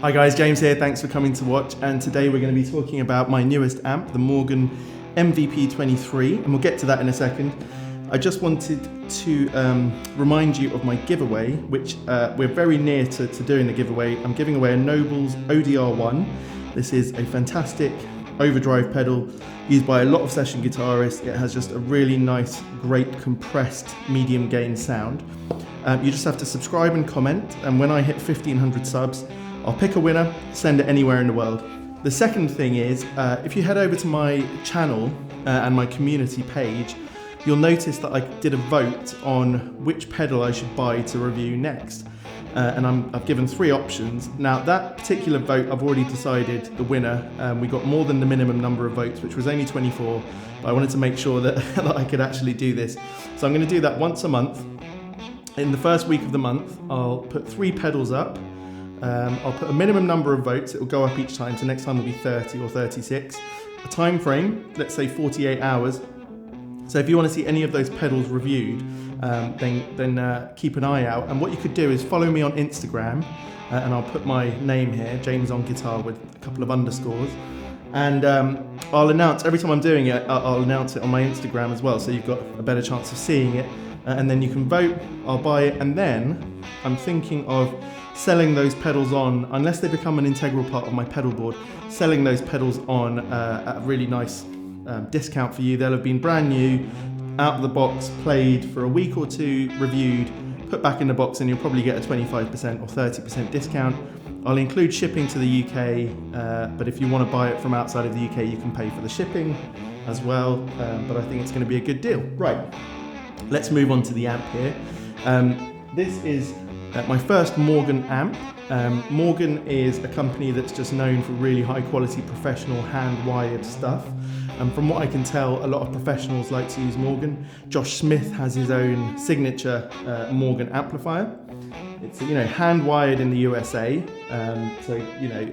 Hi guys, James here, thanks for coming to watch, and today we're going to be talking about my newest amp, the Morgan MVP23, and we'll get to that in a second. I just wanted to remind you of my giveaway, which we're very near to doing the giveaway. I'm giving away a Nobles ODR1. This is a fantastic overdrive pedal used by a lot of session guitarists. It has just a really nice, great compressed medium gain sound. You just have to subscribe and comment, and when I hit 1,500 subs, I'll pick a winner, send it anywhere in the world. The second thing is, if you head over to my channel and my community page, you'll notice that I did a vote on which pedal I should buy to review next. And I've given 3 options. Now that particular vote, I've already decided the winner. We got more than the minimum number of votes, which was only 24, but I wanted to make sure that, that I could actually do this. So I'm gonna do that once a month. In the first week of the month, I'll put 3 pedals up. I'll put a minimum number of votes. It will go up each time, so next time will be 30 or 36. A time frame, let's say 48 hours. So if you want to see any of those pedals reviewed, then keep an eye out. And what you could do is follow me on Instagram, and I'll put my name here, James on Guitar, with a couple of underscores. And I'll announce, every time I'm doing it, I'll announce it on my Instagram as well, so you've got a better chance of seeing it. And then you can vote, I'll buy it, and then I'm thinking of selling those pedals on, unless they become an integral part of my pedal board, selling those pedals on at a really nice discount for you. They'll have been brand new, out of the box, played for a week or 2, reviewed, put back in the box, and you'll probably get a 25% or 30% discount. I'll include shipping to the UK, but if you want to buy it from outside of the UK, you can pay for the shipping as well, but I think it's going to be a good deal. Right, let's move on to the amp here. This is my first Morgan amp. Morgan is a company that's just known for really high quality professional hand-wired stuff. And from what I can tell, a lot of professionals like to use Morgan. Josh Smith has his own signature Morgan amplifier. It's hand-wired in the USA, so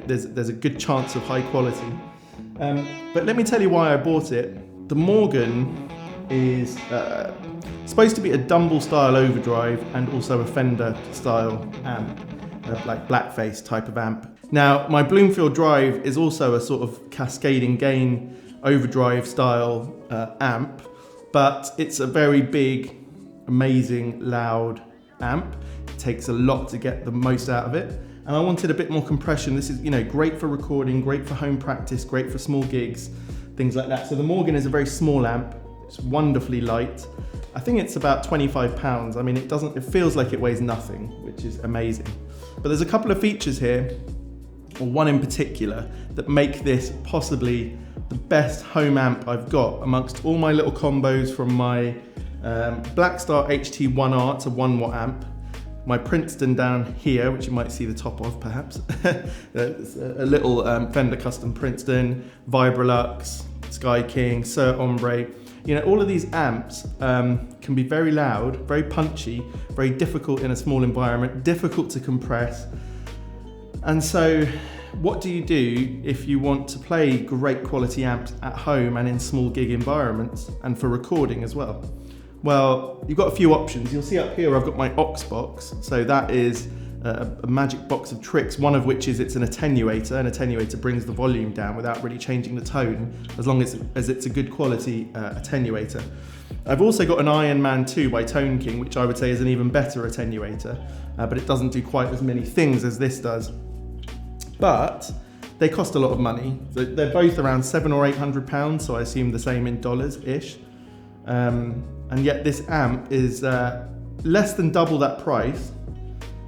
there's a good chance of high quality. But let me tell you why I bought it. The Morgan is supposed to be a Dumble style overdrive and also a Fender style amp, like blackface type of amp. Now my Bloomfield Drive is also a sort of cascading gain overdrive style amp, but it's a very big, amazing, loud amp. It takes a lot to get the most out of it, and I wanted a bit more compression. This is great for recording, great for home practice, great for small gigs, things like that. So the Morgan is a very small amp. It's wonderfully light. I think it's about 25 pounds. I mean, it feels like it weighs nothing, which is amazing. But there's a couple of features here, or one in particular, that make this possibly the best home amp I've got amongst all my little combos, from my Blackstar HT1R, it's a 1-watt amp, my Princeton down here, which you might see the top of perhaps, it's a little Fender Custom Princeton, Vibrolux, Sky King, Sir Ombre. All of these amps can be very loud, very punchy, very difficult in a small environment, difficult to compress. And so what do you do if you want to play great quality amps at home and in small gig environments, and for recording as well? Well, you've got a few options. You'll see up here I've got my aux box. So that is a magic box of tricks, one of which is it's an attenuator. An attenuator brings the volume down without really changing the tone, as long as it's a good quality attenuator. I've also got an Iron Man 2 by Tone King, which I would say is an even better attenuator, but it doesn't do quite as many things as this does. But they cost a lot of money. They're both around £700 or £800, so I assume the same in dollars-ish. And yet this amp is less than double that price.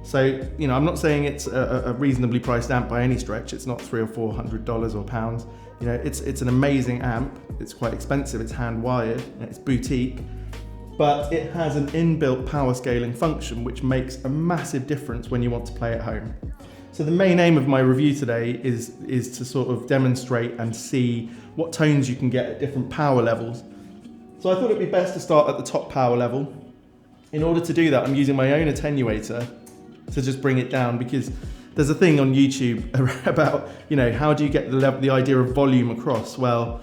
So, I'm not saying it's a reasonably priced amp by any stretch. It's not $300 or $400 or pounds. It's an amazing amp. It's quite expensive. It's hand wired. It's boutique, but it has an inbuilt power scaling function, which makes a massive difference when you want to play at home. So the main aim of my review today is to sort of demonstrate and see what tones you can get at different power levels. So I thought it'd be best to start at the top power level. In order to do that, I'm using my own attenuator to just bring it down, because there's a thing on YouTube about, how do you get the idea of volume across? Well,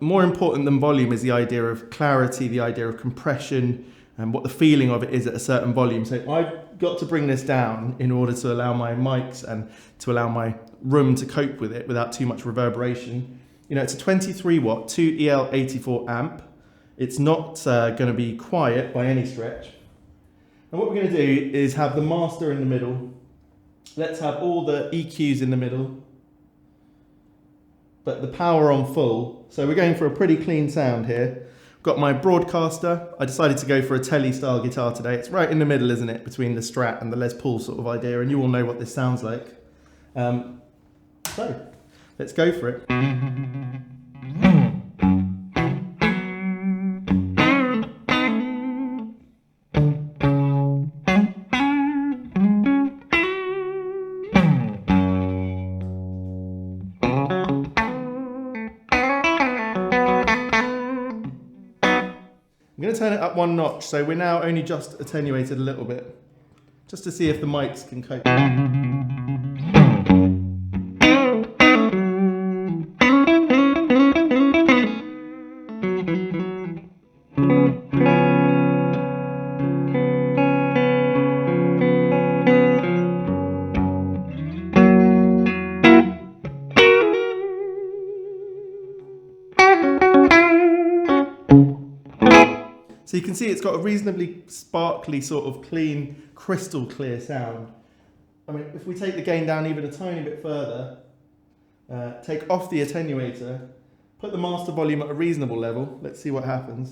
more important than volume is the idea of clarity, the idea of compression, and what the feeling of it is at a certain volume. So I've got to bring this down in order to allow my mics and to allow my room to cope with it without too much reverberation. You know, it's a 23 watt 2EL84 amp. It's not going to be quiet by any stretch. And what we're going to do is have the master in the middle. Let's have all the EQs in the middle, but the power on full. So we're going for a pretty clean sound here. Got my broadcaster. I decided to go for a Tele style guitar today. It's right in the middle, isn't it, between the Strat and the Les Paul sort of idea, and you all know what this sounds like. So let's go for it. I'm going to turn it up one notch, so we're now only just attenuated a little bit, just to see if the mics can cope. So you can see it's got a reasonably sparkly, sort of clean, crystal clear sound. I mean, if we take the gain down even a tiny bit further, take off the attenuator, put the master volume at a reasonable level, let's see what happens.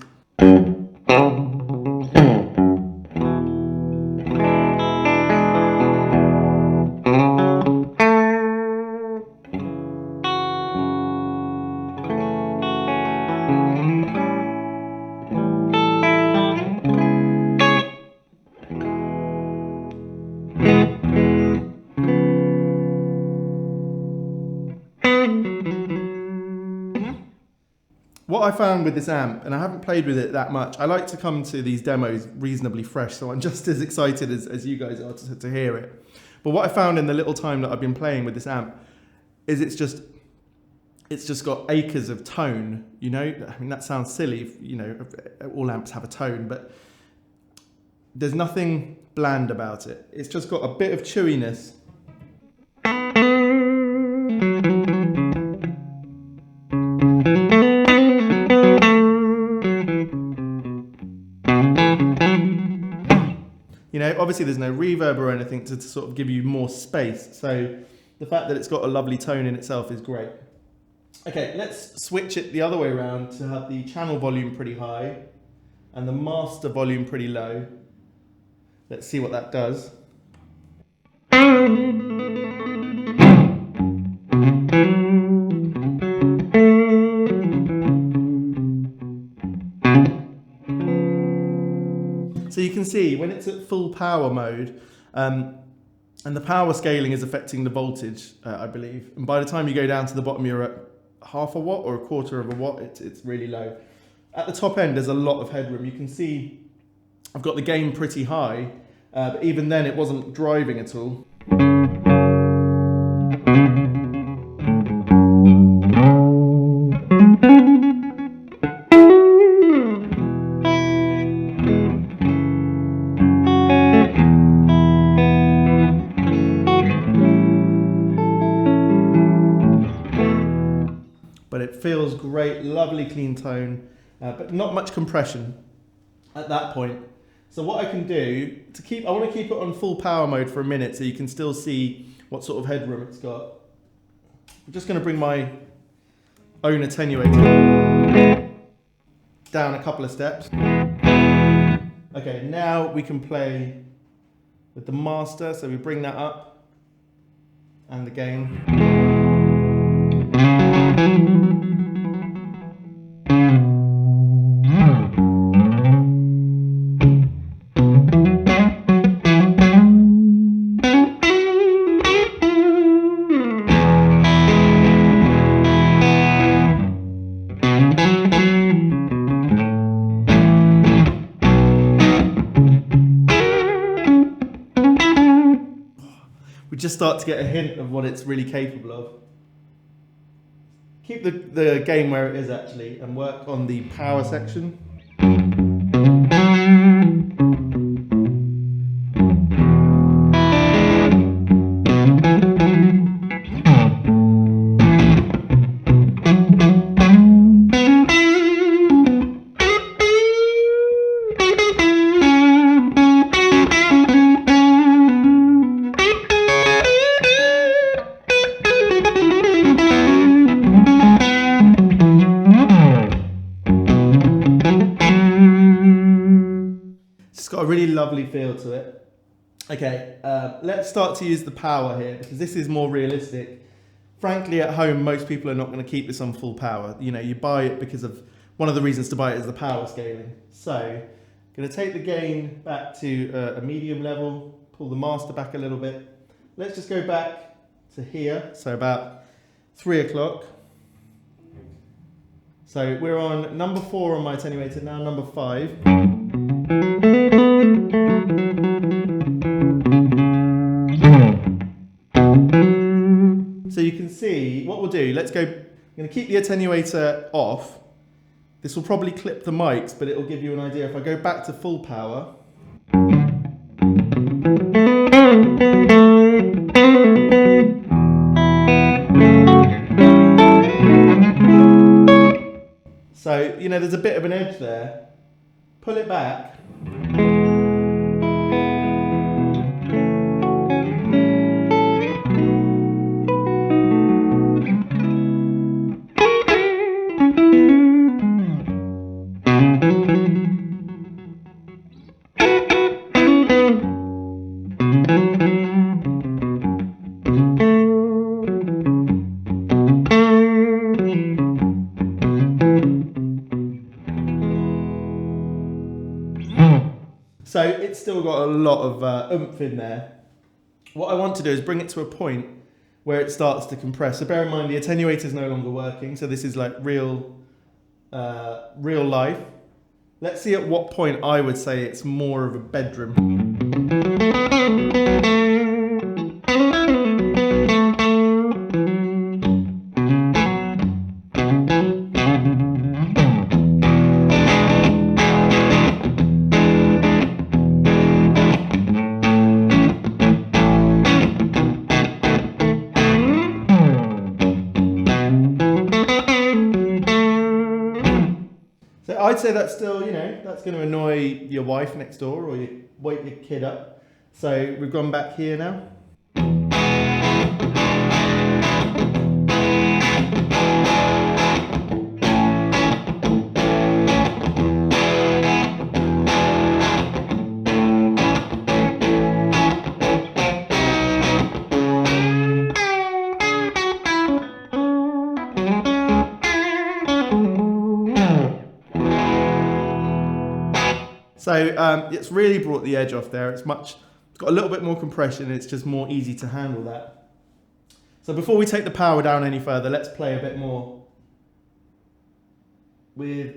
What I found with this amp, and I haven't played with it that much, I like to come to these demos reasonably fresh, so I'm just as excited as you guys are to hear it. But what I found in the little time that I've been playing with this amp is it's just got acres of tone, you know? I mean, that sounds silly, you know, all amps have a tone, but there's nothing bland about it. It's just got a bit of chewiness. You know, obviously there's no reverb or anything to sort of give you more space. So the fact that it's got a lovely tone in itself is great. Okay, let's switch it the other way around to have the channel volume pretty high and the master volume pretty low. Let's see what that does. So you can see when it's at full power mode, and the power scaling is affecting the voltage, I believe. And by the time you go down to the bottom, you're at half a watt or a quarter of a watt. It's really low. At the top end, there's a lot of headroom. You can see I've got the gain pretty high, but even then it wasn't driving at all. But it feels great, lovely clean tone, but not much compression at that point. So what I can do, I want to keep it on full power mode for a minute so you can still see what sort of headroom it's got. I'm just going to bring my own attenuator down a couple of steps. Okay, now we can play with the master, so we bring that up, and the gain. We just start to get a hint of what it's really capable of. Keep the gain where it is actually and work on the power section. It's got a really lovely feel to it. Okay, let's start to use the power here because this is more realistic. Frankly, at home, most people are not going to keep this on full power. You know, you buy it because of, one of the reasons to buy it is the power scaling. So, I'm going to take the gain back to a medium level, pull the master back a little bit. Let's just go back to here, so about 3 o'clock. So we're on number 4 on my attenuator, now number 5. So you can see what we'll do. Let's go. I'm going to keep the attenuator off. This will probably clip the mics, but it will give you an idea. If I go back to full power. So, you know, there's a bit of an edge there. Pull it back. So it's still got a lot of oomph in there. What I want to do is bring it to a point where it starts to compress. So bear in mind the attenuator is no longer working. So this is like real life. Let's see at what point I would say it's more of a bedroom. So I'd say that's still, you know, that's going to annoy your wife next door or you wake your kid up. So we've gone back here now. So it's really brought the edge off there. It's got a little bit more compression. It's just more easy to handle that. So before we take the power down any further, let's play a bit more with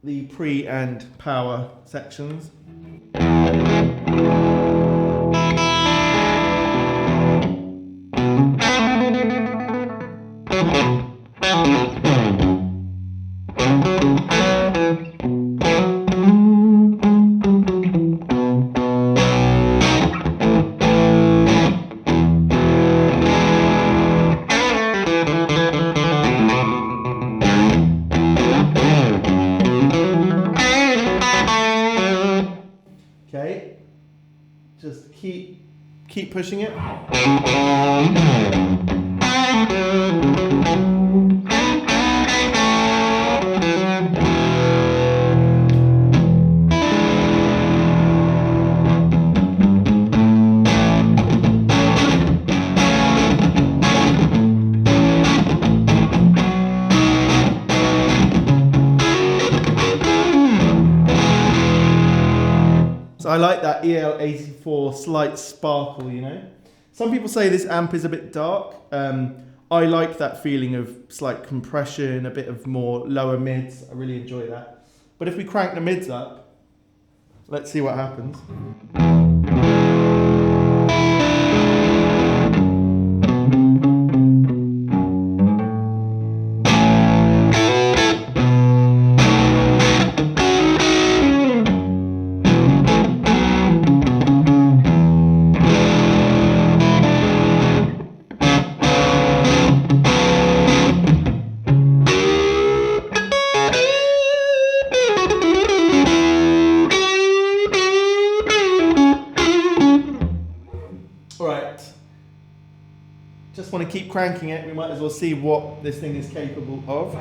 the pre and power sections. Okay, just keep pushing it. So I like that EL84 slight sparkle, you know. Some people say this amp is a bit dark. I like that feeling of slight compression, a bit of more lower mids. I really enjoy that. But if we crank the mids up, let's see what happens. Just want to keep cranking it. We might as well see what this thing is capable of.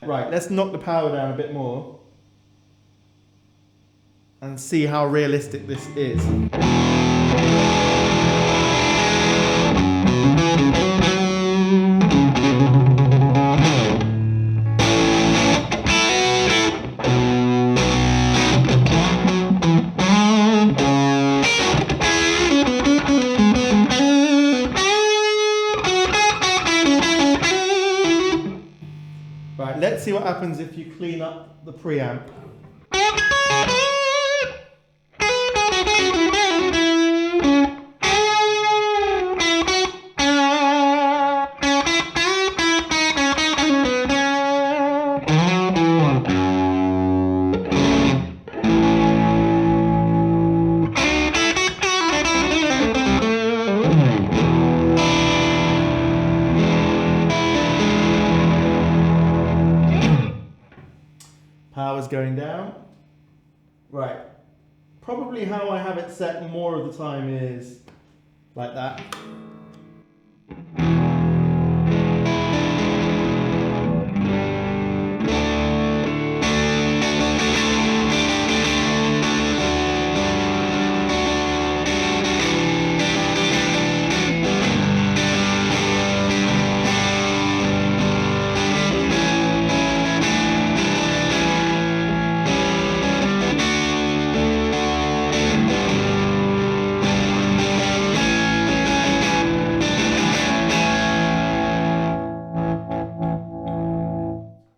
Right, let's knock the power down a bit more and see how realistic this is. Right, let's see what happens if you clean up the preamp. Power's going down. Right. Probably how I have it set more of the time is like that.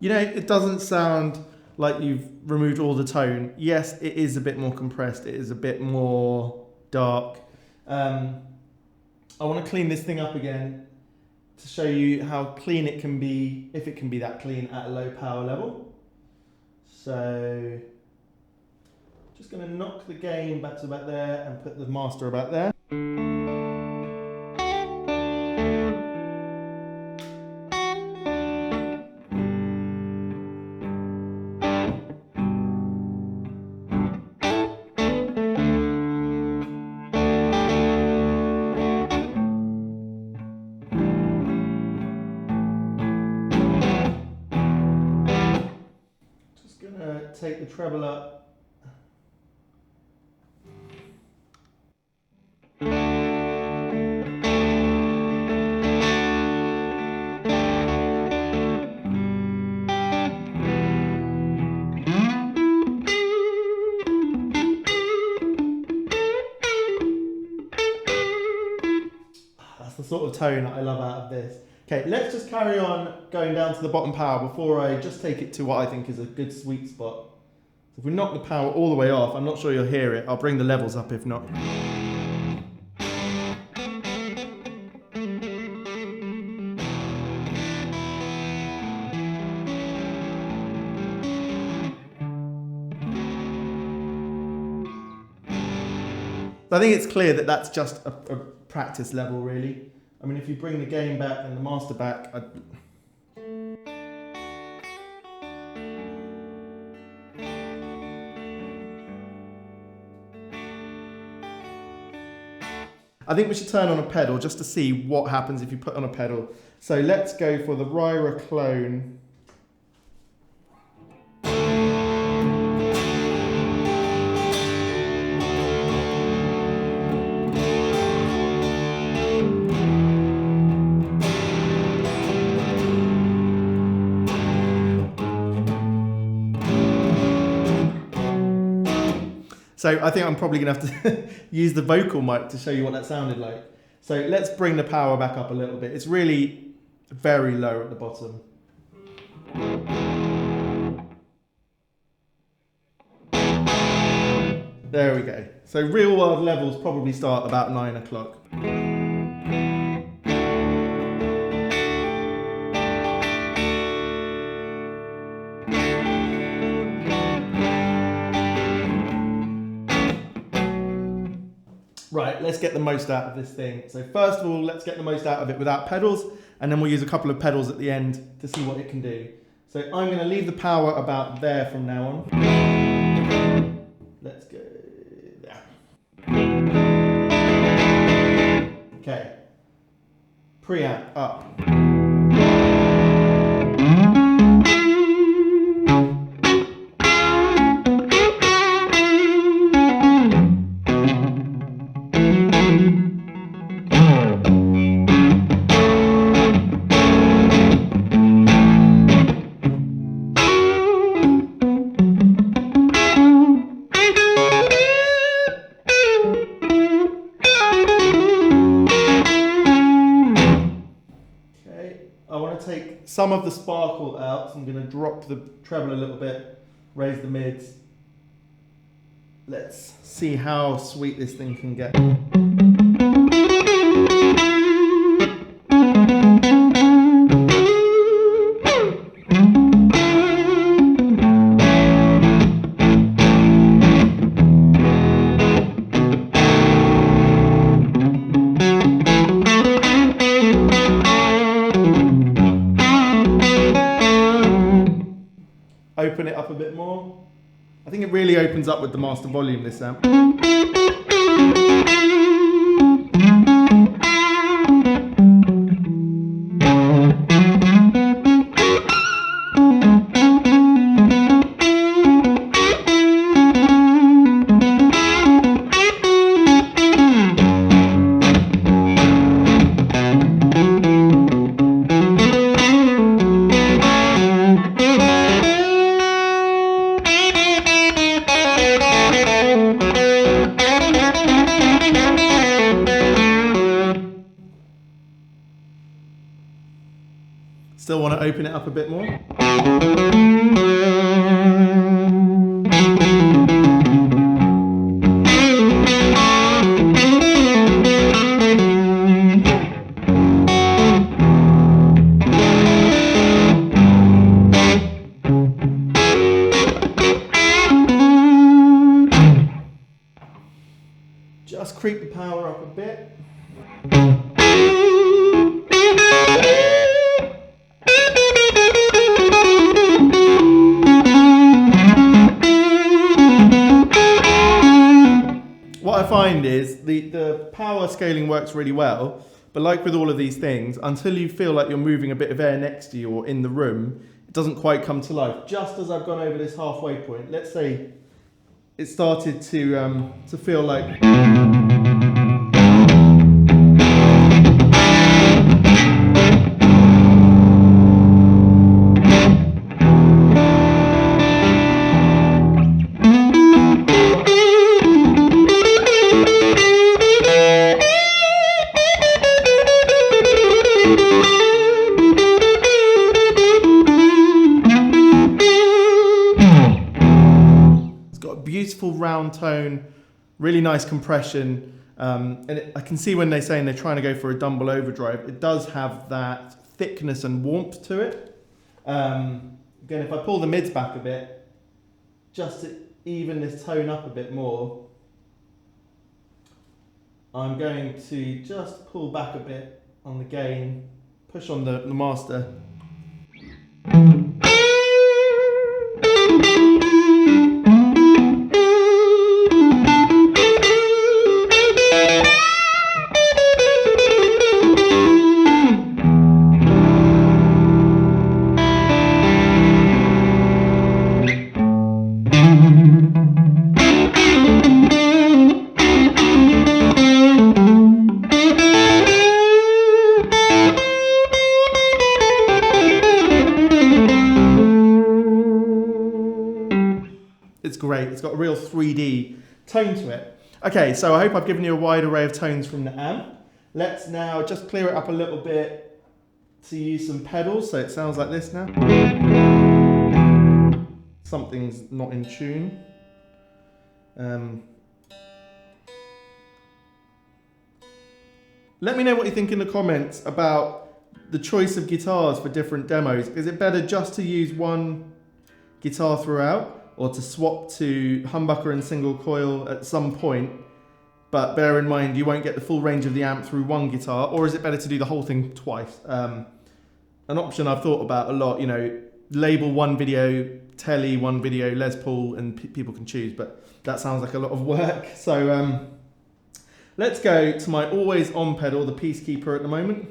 You know, it doesn't sound like you've removed all the tone. Yes, it is a bit more compressed. It is a bit more dark. I want to clean this thing up again to show you how clean it can be, if it can be that clean at a low power level. So, just going to knock the gain back to about there and put the master about there. Take the treble up. That's the sort of tone that I love out of this. Okay, let's just carry on going down to the bottom power before I just take it to what I think is a good sweet spot. So if we knock the power all the way off, I'm not sure you'll hear it. I'll bring the levels up if not. I think it's clear that that's just a practice level, really. I mean, if you bring the gain back and the master back, I think we should turn on a pedal just to see what happens if you put on a pedal. So let's go for the Ryra clone. So I think I'm probably going to have to use the vocal mic to show you what that sounded like. So let's bring the power back up a little bit. It's really very low at the bottom. There we go. So real world levels probably start about 9 o'clock. Right, let's get the most out of this thing. So first of all, let's get the most out of it without pedals, and then we'll use a couple of pedals at the end to see what it can do. So I'm going to leave the power about there from now on. Let's go there. Okay. Preamp up. some of the sparkle out. So I'm going to drop the treble a little bit, raise the mids. Let's see how sweet this thing can get. Open it up a bit more. I think it really opens up with the master volume, this amp. Still want to open it up a bit more. Just creep the power up a bit. What I find is the power scaling works really well, but like with all of these things, until you feel like you're moving a bit of air next to you or in the room, it doesn't quite come to life. Just as I've gone over this halfway point, let's say it started to feel like... Beautiful round tone, really nice compression, and I can see when they're saying they're trying to go for a Dumble overdrive, it does have that thickness and warmth to it. Again, if I pull the mids back a bit, just to even this tone up a bit more, I'm going to just pull back a bit on the gain, push on the master. It's great. It's got a real 3D tone to it. Okay, so I hope I've given you a wide array of tones from the amp. Let's now just clear it up a little bit to use some pedals, so it sounds like this now. Something's not in tune. Let me know what you think in the comments about the choice of guitars for different demos. Is it better just to use one guitar throughout, or to swap to humbucker and single coil at some point, but bear in mind you won't get the full range of the amp through one guitar? Or is it better to do the whole thing twice? An option I've thought about a lot, you know, label one video Telly, one video Les Paul, and people can choose, but that sounds like a lot of work. So let's go to my always on pedal, the Peacekeeper at the moment.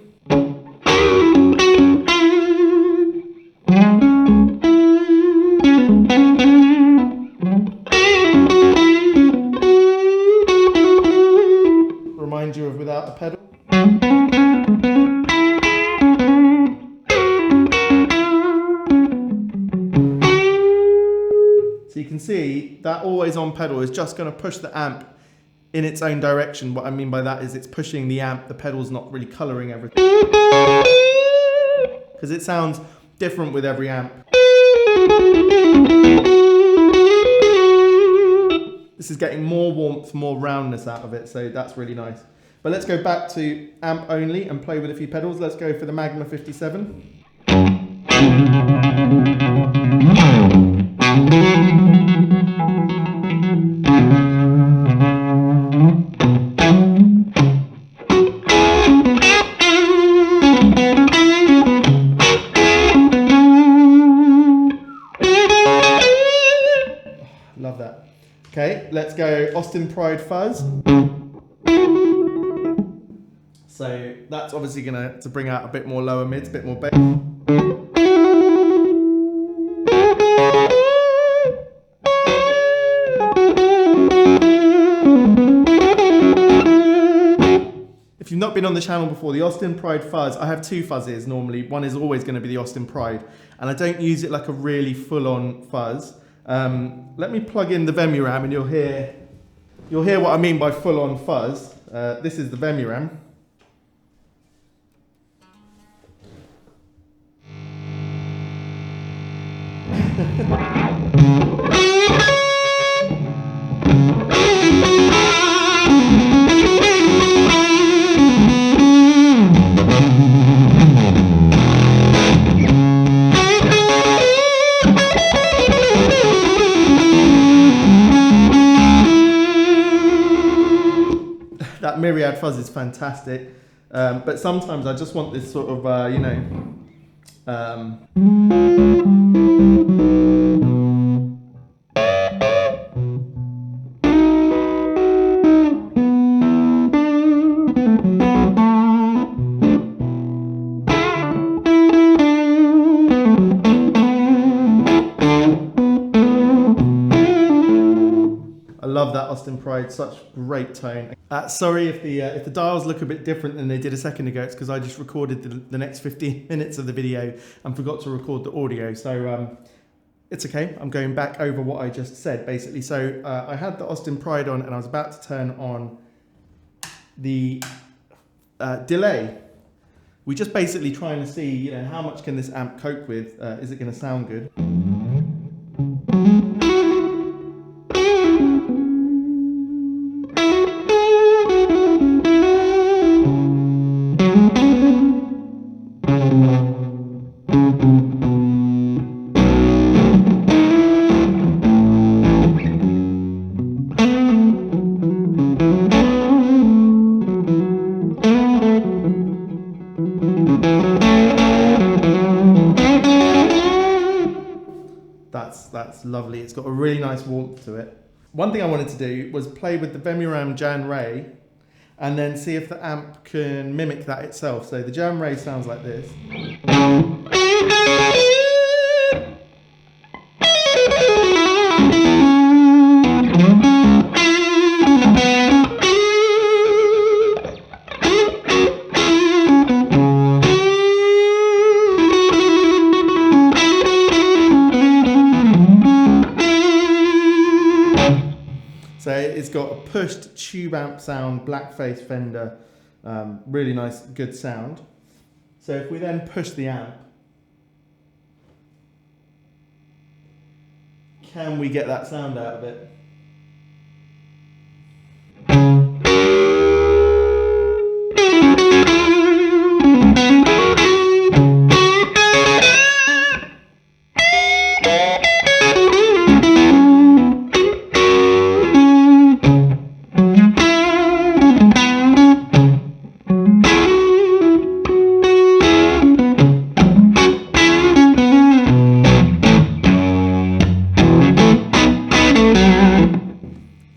Remind you of without a pedal. So you can see that always on pedal is just going to push the amp in its own direction. What I mean by that is it's pushing the amp, the pedal's not really colouring everything. Because it sounds different with every amp. This is getting more warmth, more roundness out of it, so that's really nice. But let's go back to amp only and play with a few pedals. Let's go for the Magma 57. Love that. Okay, let's go Austin Pride Fuzz. So that's obviously going to bring out a bit more lower mids, a bit more bass. If you've not been on the channel before, the Austin Pride Fuzz, I have two fuzzes normally. One is always going to be the Austin Pride, and I don't use it like a really full-on fuzz. Let me plug in the Vemuram and you'll hear what I mean by full-on fuzz. This is the Vemuram. That myriad fuzz is fantastic, but sometimes I just want this sort of, I love that Austin Pride, such great tone. Sorry if the dials look a bit different than they did a second ago. It's because I just recorded the next 15 minutes of the video and forgot to record the audio. So it's okay. I'm going back over what I just said, basically. So I had the Austin Pride on and I was about to turn on the delay. We're just basically trying to see, how much can this amp cope with? Is it going to sound good? That's lovely. It's got a really nice warmth to it. One thing I wanted to do was play with the Vemuram Jan Ray and then see if the amp can mimic that itself. So the Jan Ray sounds like this. So it's got a pushed tube amp sound, blackface Fender, really nice, good sound. So if we then push the amp, can we get that sound out of it?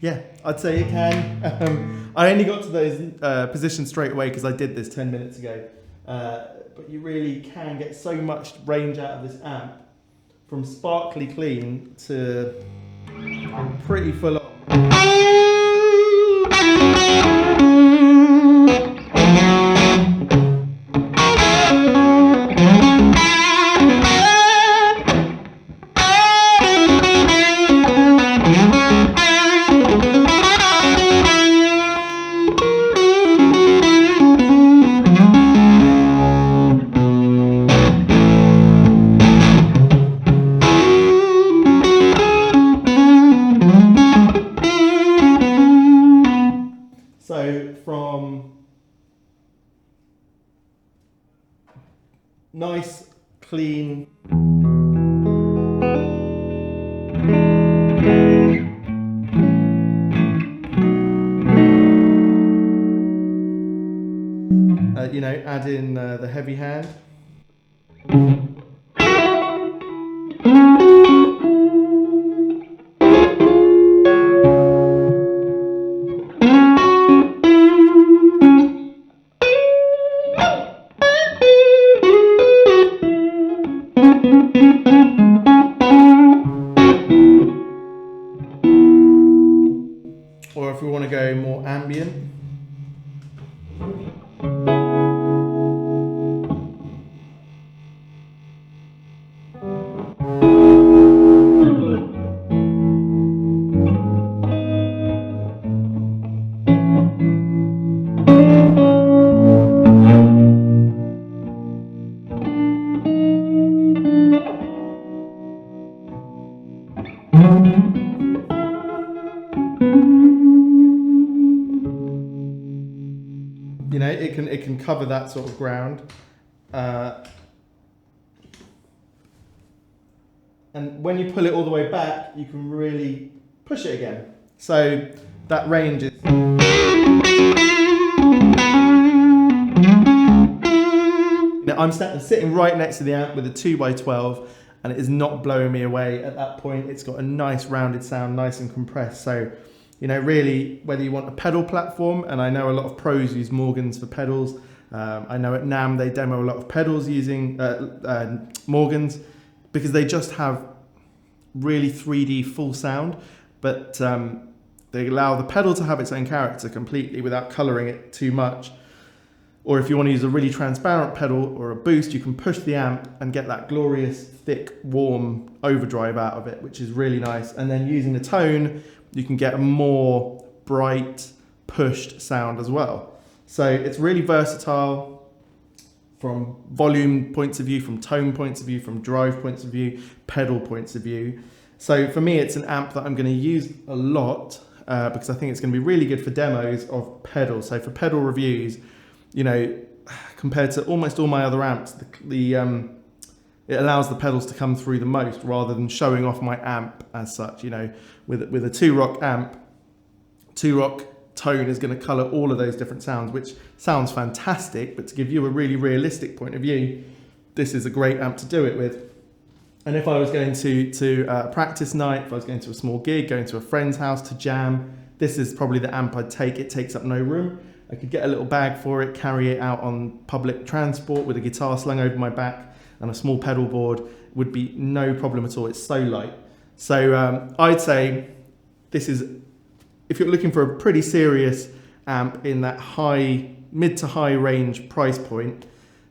Yeah, I'd say it can. I only got to those positions straight away because I did this 10 minutes ago. But you really can get so much range out of this amp, from sparkly clean to pretty full on. nice, clean. You know, add in the heavy hand. Or if we want to go more ambient. You know, it can cover that sort of ground, and when you pull it all the way back, you can really push it again. So that range is. Now I'm sitting right next to the amp with a 2x12, and it is not blowing me away at that point. It's got a nice rounded sound, nice and compressed. So, you know, really, whether you want a pedal platform, and I know a lot of pros use Morgans for pedals. I know at NAMM they demo a lot of pedals using Morgans, because they just have really 3D full sound, but they allow the pedal to have its own character completely without coloring it too much. Or if you want to use a really transparent pedal or a boost, you can push the amp and get that glorious, thick, warm overdrive out of it, which is really nice. And then using the tone, you can get a more bright, pushed sound as well. So it's really versatile from volume points of view, from tone points of view, from drive points of view, pedal points of view. So for me, it's an amp that I'm going to use a lot because I think it's going to be really good for demos of pedals. So for pedal reviews, you know, compared to almost all my other amps, it allows the pedals to come through the most rather than showing off my amp as such. You know, with a 2-rock amp, 2-rock tone is going to color all of those different sounds, which sounds fantastic, but to give you a really realistic point of view, this is a great amp to do it with. And if I was going to a practice night, if I was going to a small gig, going to a friend's house to jam, this is probably the amp I'd take. It takes up no room. I could get a little bag for it, carry it out on public transport with a guitar slung over my back and a small pedal board. Would be no problem at all. It's so light. So I'd say this is, if you're looking for a pretty serious amp in that mid to high range price point,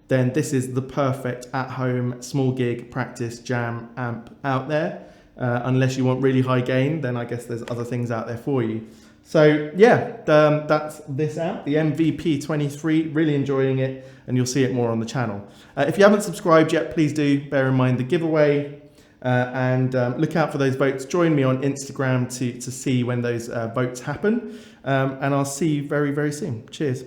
then this is the perfect at-home small gig practice jam amp out there. Unless you want really high gain, then I guess there's other things out there for you. So yeah, that's this amp, the MVP23, really enjoying it, and you'll see it more on the channel. If you haven't subscribed yet, please do bear in mind the giveaway, and look out for those votes. Join me on Instagram to see when those votes happen, and I'll see you very, very soon. Cheers.